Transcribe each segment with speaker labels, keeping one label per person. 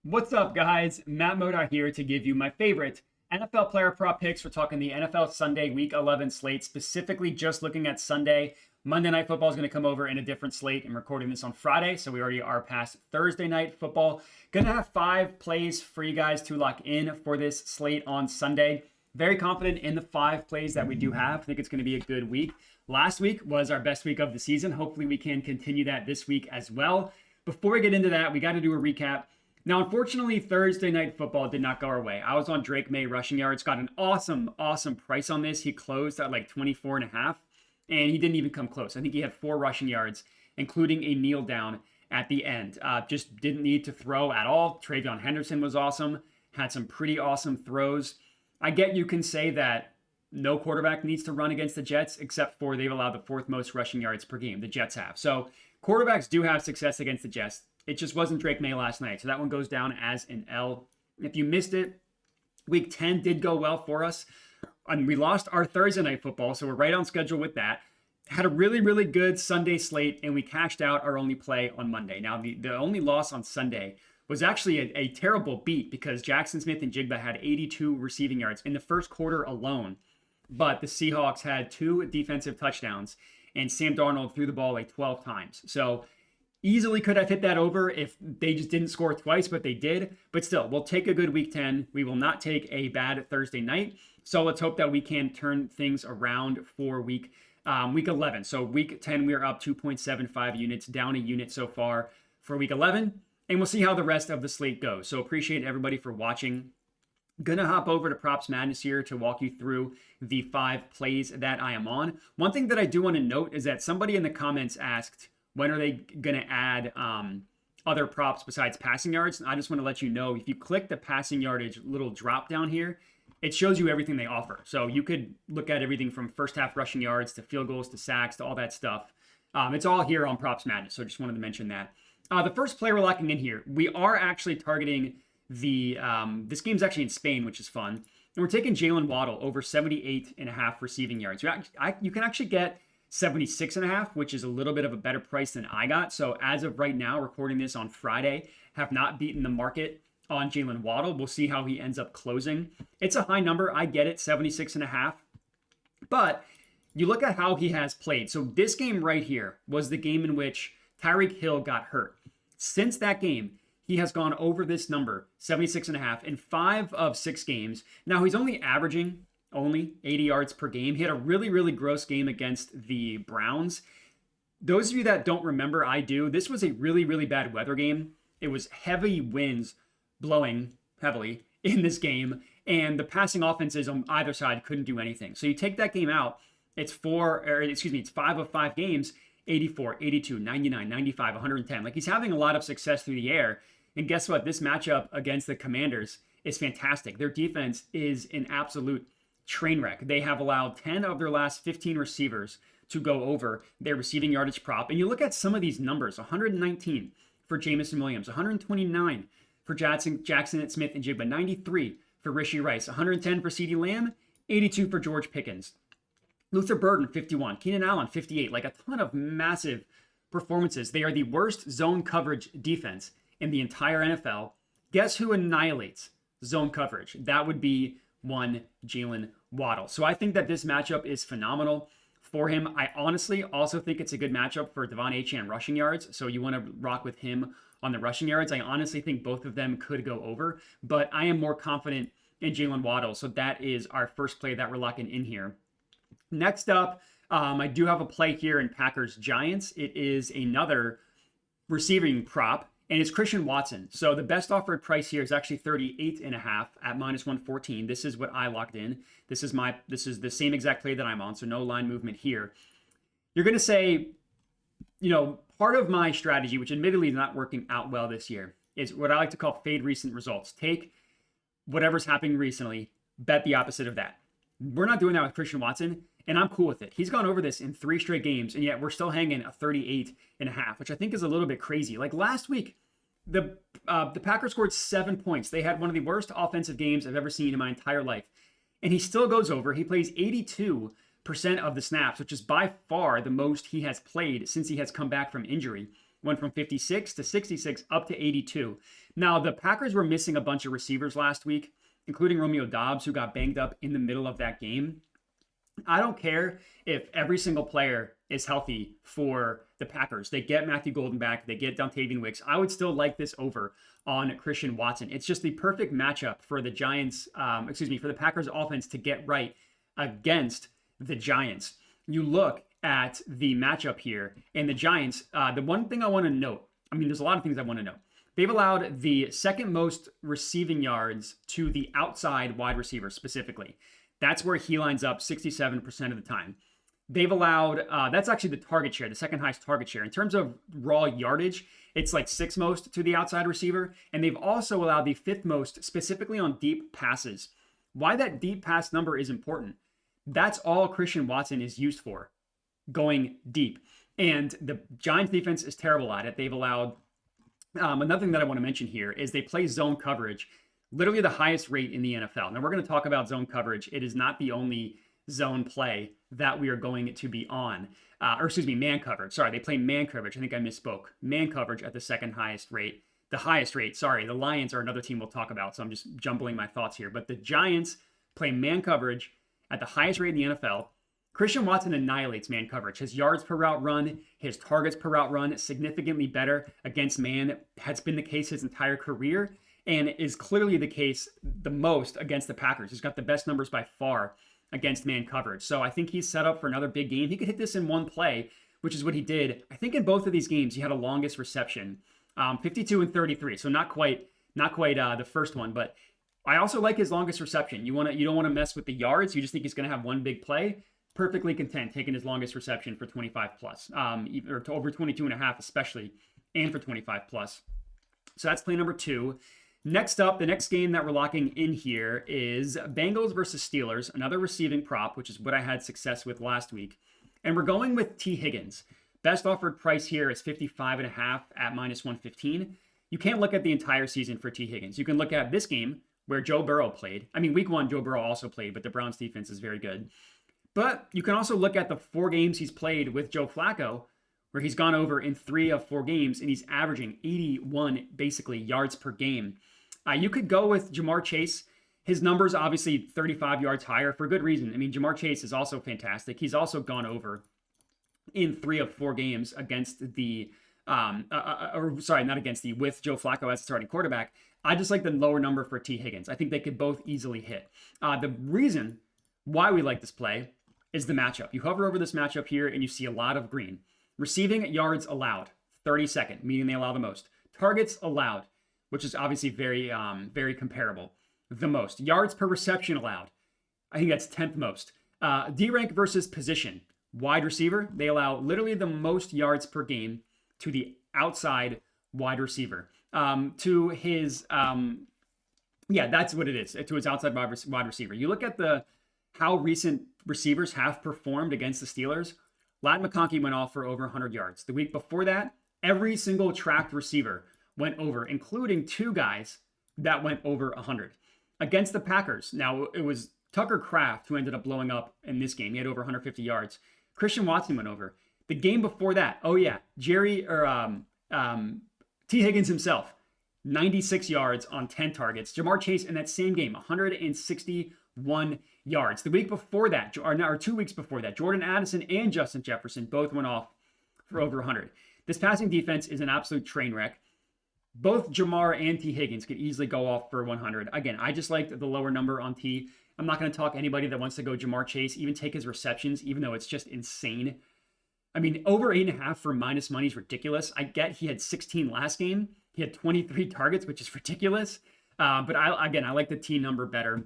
Speaker 1: What's up, guys? Matt Moda here to give you my favorite NFL player prop picks. We're talking the NFL Sunday Week 11 slate, specifically just looking at Sunday. Monday Night Football is going to come over in a different slate. I'm recording this on Friday, so we already are past Thursday Night Football. Going to have 5 plays for you guys to lock in for this slate on Sunday. Very confident in the 5 plays that we do have. I think it's going to be a good week. Last week was our best week of the season. Hopefully we can continue that this week as well. Before we get into that, we got to do a recap. Now, unfortunately, Thursday Night Football did not go our way. I was on Drake May rushing yards, got an awesome price on this. He closed at like 24.5, and he didn't even come close. I think he had 4 rushing yards, including a kneel down at the end. Just didn't need to throw at all. Travion Henderson was awesome, had some pretty awesome throws. I get you can say that no quarterback needs to run against the Jets, except for they've allowed the 4th most rushing yards per game. The Jets have. So quarterbacks do have success against the Jets. It just wasn't Drake May last night. So that one goes down as an L. If you missed it, week 10 did go well for us. And we lost our Thursday Night Football, so we're right on schedule with that. Had a really good Sunday slate, and we cashed out our only play on Monday. Now, the only loss on Sunday was actually a terrible beat because Jackson Smith and Jigba had 82 receiving yards in the first quarter alone. But the Seahawks had 2 defensive touchdowns, and Sam Darnold threw the ball like 12 times. So easily could have hit that over if they just didn't score twice, but they did. But still, we'll take a good week 10. We will not take a bad Thursday night. So let's hope that we can turn things around for week 11. So week 10, we are up 2.75 units, down a unit so far for week 11. And we'll see how the rest of the slate goes. So appreciate everybody for watching. Gonna hop over to Props Madness here to walk you through the 5 plays that I am on. One thing that I do want to note is that somebody in the comments asked, when are they going to add other props besides passing yards? And I just want to let you know, if you click the passing yardage little drop down here, it shows you everything they offer. So you could look at everything from first half rushing yards to field goals to sacks to all that stuff. It's all here on Props Madness, so just wanted to mention that. The first play we're locking in here, we are actually targeting this game's actually in Spain, which is fun. And we're taking Jaylen Waddle over 78.5 receiving yards. You can actually get 76.5, which is a little bit of a better price than I got. So as of right now, recording this on Friday, have not beaten the market on Jaylen Waddle. We'll see how he ends up closing. It's a high number. I get it, 76.5. But you look at how he has played. So this game right here was the game in which Tyreek Hill got hurt. Since that game, he has gone over this number, 76.5, in 5 of 6 games. Now, he's only averaging 80 yards per game. He had a really gross game against the Browns. Those of you that don't remember, I do. This was a really bad weather game. It was heavy winds blowing heavily in this game, and the passing offenses on either side couldn't do anything. So you take that game out, it's 5 of 5 games, 84, 82, 99, 95, 110. Like, he's having a lot of success through the air. And guess what? This matchup against the Commanders is fantastic. Their defense is an absolute train wreck. They have allowed 10 of their last 15 receivers to go over their receiving yardage prop. And you look at some of these numbers, 119 for Jamison Williams, 129 for Jackson Smith and Jigba, 93 for Rishi Rice, 110 for CeeDee Lamb, 82 for George Pickens. Luther Burden, 51. Keenan Allen, 58. Like, a ton of massive performances. They are the worst zone coverage defense in the entire NFL. Guess who annihilates zone coverage? That would be one Jaylen Waddle. So I think that this matchup is phenomenal for him. I honestly also think it's a good matchup for Devon Achane rushing yards. So you want to rock with him on the rushing yards. I honestly think both of them could go over, but I am more confident in Jaylen Waddle. So that is our first play that we're locking in here. Next up, I do have a play here in Packers Giants. It is another receiving prop, and it's Christian Watson. So the best offered price here is actually 38.5 at -114. This is what I locked in. This is the same exact play that I'm on, so no line movement here. You're going to say, part of my strategy, which admittedly is not working out well this year, is what I like to call fade recent results. Take whatever's happening recently, bet the opposite of that. We're not doing that with Christian Watson, and I'm cool with it. He's gone over this in 3 straight games, and yet we're still hanging a 38.5, which I think is a little bit crazy. Like last week, the Packers scored 7 points. They had one of the worst offensive games I've ever seen in my entire life, and he still goes over. He plays 82% of the snaps, which is by far the most he has played since he has come back from injury. went from 56 to 66 up to 82. Now, the Packers were missing a bunch of receivers last week, including Romeo Doubs, who got banged up in the middle of that game. I don't care if every single player is healthy for the Packers. They get Matthew Golden back. They get Dontavian Wicks. I would still like this over on Christian Watson. It's just the perfect matchup for the for the Packers offense to get right against the Giants. You look at the matchup here, and the Giants, the one thing I want to note, there's a lot of things I want to note. They've allowed the second most receiving yards to the outside wide receiver specifically. That's where he lines up 67% of the time. They've allowed, that's actually the target share, the second highest target share. In terms of raw yardage, it's like sixth most to the outside receiver. And they've also allowed the fifth most specifically on deep passes. Why that deep pass number is important, that's all Christian Watson is used for, going deep. And the Giants defense is terrible at it. They've allowed, another thing that I want to mention here is they play zone coverage, literally the highest rate in the NFL. Now we're going to talk about zone coverage. It is not the only zone play that we are going to be on, man coverage. Sorry, they play man coverage. I think I misspoke. Man coverage at the second highest rate, the highest rate. Sorry, the Lions are another team we'll talk about. So I'm just jumbling my thoughts here. But the Giants play man coverage at the highest rate in the NFL. Christian Watson annihilates man coverage. His yards per route run, his targets per route run, significantly better against man. Has been the case his entire career, and is clearly the case the most against the Packers. He's got the best numbers by far against man coverage. So I think he's set up for another big game. He could hit this in one play, which is what he did. I think in both of these games, he had a longest reception, 52 and 33. So not quite the first one, but I also like his longest reception. You don't want to mess with the yards. You just think he's going to have one big play. Perfectly content taking his longest reception for 25 plus, or to over 22 and a half, especially, and for 25 plus. So that's play number 2. Next up, the next game that we're locking in here is Bengals versus Steelers, another receiving prop, which is what I had success with last week. And we're going with T. Higgins. Best offered price here is 55.5 at minus 115. You can't look at the entire season for T. Higgins. You can look at this game where Joe Burrow played. Week 1, Joe Burrow also played, but the Browns defense is very good. But you can also look at the 4 games he's played with Joe Flacco, where he's gone over in 3 of 4 games, and he's averaging 81 basically yards per game. You could go with Jamar Chase. His numbers obviously 35 yards higher for good reason. Jamar Chase is also fantastic. He's also gone over in 3 of 4 games against the, with Joe Flacco as the starting quarterback. I just like the lower number for T. Higgins. I think they could both easily hit. The reason why we like this play is the matchup. You hover over this matchup here and you see a lot of green. Receiving yards allowed, 32nd, meaning they allow the most. Targets allowed, which is obviously very, very comparable. The most. Yards per reception allowed. I think that's 10th most. D-rank versus position. Wide receiver, they allow literally the most yards per game to the outside wide receiver. To his, that's what it is. To his outside wide receiver. You look at how recent receivers have performed against the Steelers. Ladd McConkey went off for over 100 yards. The week before that, every single tracked receiver went over, including 2 guys that went over 100. Against the Packers, now it was Tucker Kraft who ended up blowing up in this game. He had over 150 yards. Christian Watson went over. The game before that, T. Higgins himself, 96 yards on 10 targets. Jamar Chase in that same game, 161 yards. The week before that, or 2 weeks before that, Jordan Addison and Justin Jefferson both went off for over 100. This passing defense is an absolute train wreck. Both Jamar and T. Higgins could easily go off for 100. Again, I just liked the lower number on T. I'm not going to talk anybody that wants to go Jamar Chase, even take his receptions, even though it's just insane. Over 8.5 for minus money is ridiculous. I get he had 16 last game. He had 23 targets, which is ridiculous. But I like the T number better.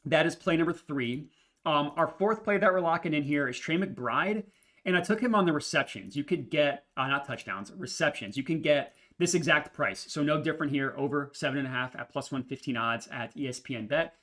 Speaker 1: That is play number 3. Our 4th play that we're locking in here is Trey McBride. And I took him on the receptions. You could get, not touchdowns, receptions. You can get this exact price. So no different here, over 7.5 at plus 115 odds at ESPN Bet.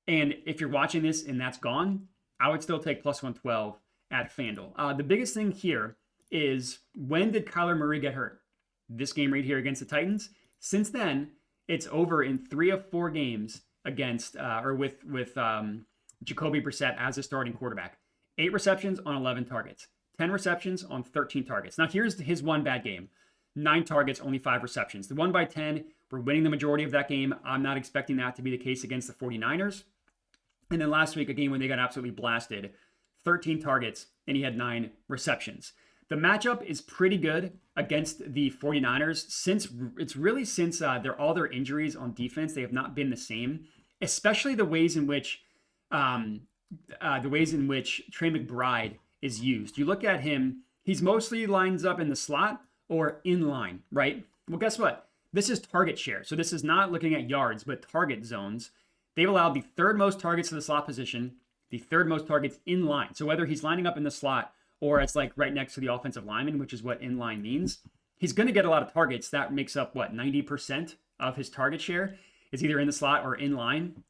Speaker 1: And if you're watching this and that's gone, I would still take plus 112 at FanDuel. The biggest thing here is, when did Kyler Murray get hurt? This game right here against the Titans. Since then, it's over in 3 of 4 games against with Jacoby Brissett as a starting quarterback. 8 receptions on 11 targets. 10 receptions on 13 targets. Now here's his one bad game. 9 targets, only 5 receptions. The 1x10, we're winning the majority of that game. I'm not expecting that to be the case against the 49ers. And then last week, a game when they got absolutely blasted, 13 targets, and he had 9 receptions. The matchup is pretty good against the 49ers since all their injuries on defense, they have not been the same, especially the ways in which Trey McBride is used. You look at him, he's mostly lines up in the slot or in line, right? Well, guess what? This is target share. So this is not looking at yards, but target zones. They've allowed the 3rd most targets to the slot position, the 3rd most targets in line. So whether he's lining up in the slot or it's like right next to the offensive lineman, which is what in line means, he's going to get a lot of targets. That makes up, 90% of his target share is either in the slot or in line.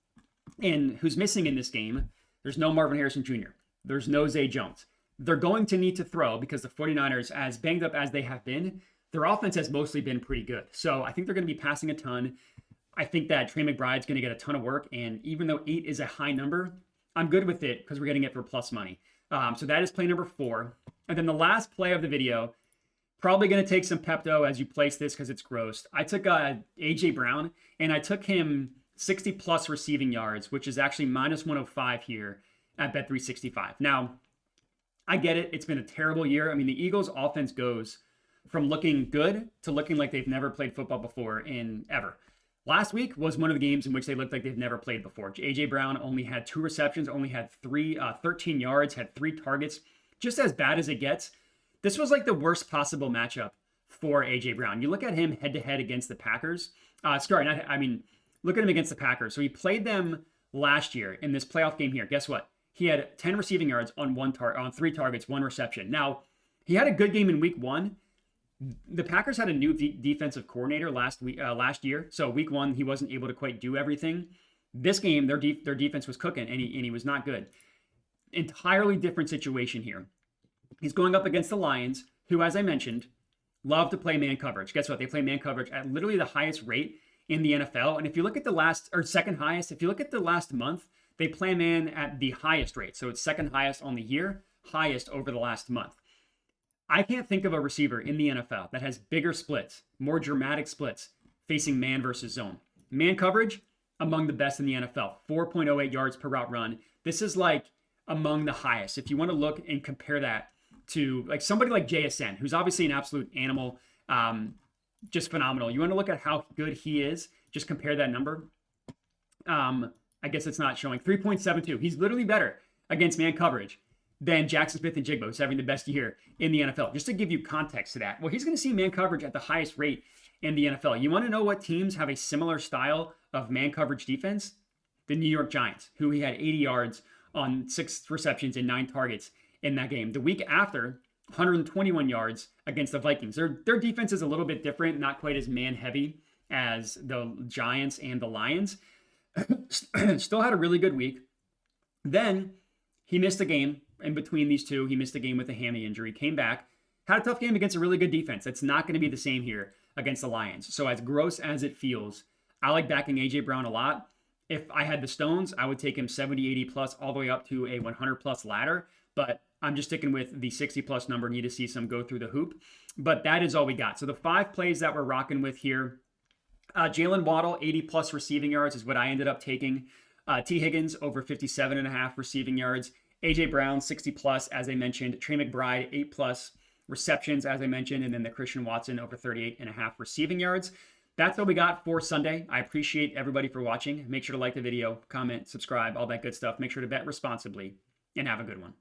Speaker 1: And who's missing in this game? There's no Marvin Harrison Jr. There's no Zay Jones. They're going to need to throw because the 49ers, as banged up as they have been, their offense has mostly been pretty good. So I think they're going to be passing a ton. I think that Trey McBride's going to get a ton of work. And even though 8 is a high number, I'm good with it because we're getting it for plus money. So that is play number 4. And then the last play of the video, probably going to take some Pepto as you place this because it's gross. I took A.J. Brown, and I took him 60-plus receiving yards, which is actually minus 105 here at Bet365. Now, I get it. It's been a terrible year. I mean, the Eagles' offense goes from looking good to looking like they've never played football before in ever. Last week was one of the games in which they looked like they've never played before. A.J. Brown only had 2 receptions, only had 13 yards, had 3 targets. Just as bad as it gets. This was like the worst possible matchup for A.J. Brown. You look at him head-to-head against the Packers. Look at him against the Packers. So he played them last year in this playoff game here. Guess what? He had 10 receiving yards on 3 targets, 1 reception. Now, he had a good game in week 1. The Packers had a new defensive coordinator last year. So week 1, he wasn't able to quite do everything. This game, their defense was cooking, and he was not good. Entirely different situation here. He's going up against the Lions, who, as I mentioned, love to play man coverage. Guess what? They play man coverage at literally the highest rate in the NFL. And if you look at second highest, if you look at the last month, they play man at the highest rate. So it's second highest on the year, highest over the last month. I can't think of a receiver in the NFL that has bigger splits, more dramatic splits, facing man versus zone. Man coverage, among the best in the NFL, 4.08 yards per route run. This is like among the highest. If you want to look and compare that to like somebody like JSN, who's obviously an absolute animal, just phenomenal. You want to look at how good he is, just compare that number. I guess it's not showing 3.72. He's literally better against man coverage than Jackson Smith and Jigba, who's having the best year in the NFL. Just to give you context to that. Well, he's going to see man coverage at the highest rate in the NFL. You want to know what teams have a similar style of man coverage defense? The New York Giants, who he had 80 yards on 6 receptions and 9 targets in that game. The week after, 121 yards against the Vikings. Their defense is a little bit different, not quite as man heavy as the Giants and the Lions. Still had a really good week. Then he missed a game in between these two. He missed a game with a hammy injury, came back, had a tough game against a really good defense. It's not going to be the same here against the Lions. So as gross as it feels, I like backing A.J. Brown a lot. If I had the stones, I would take him 70, 80 plus all the way up to a 100 plus ladder. But I'm just sticking with the 60 plus number. Need to see some go through the hoop. But that is all we got. So the 5 plays that we're rocking with here. Jaylen Waddle, 80 plus receiving yards is what I ended up taking. T. Higgins, over 57.5 receiving yards. A.J. Brown, 60 plus, as I mentioned. Trey McBride, 8 plus receptions, as I mentioned. And then the Christian Watson, over 38.5 receiving yards. That's what we got for Sunday. I appreciate everybody for watching. Make sure to like the video, comment, subscribe, all that good stuff. Make sure to bet responsibly, and have a good one.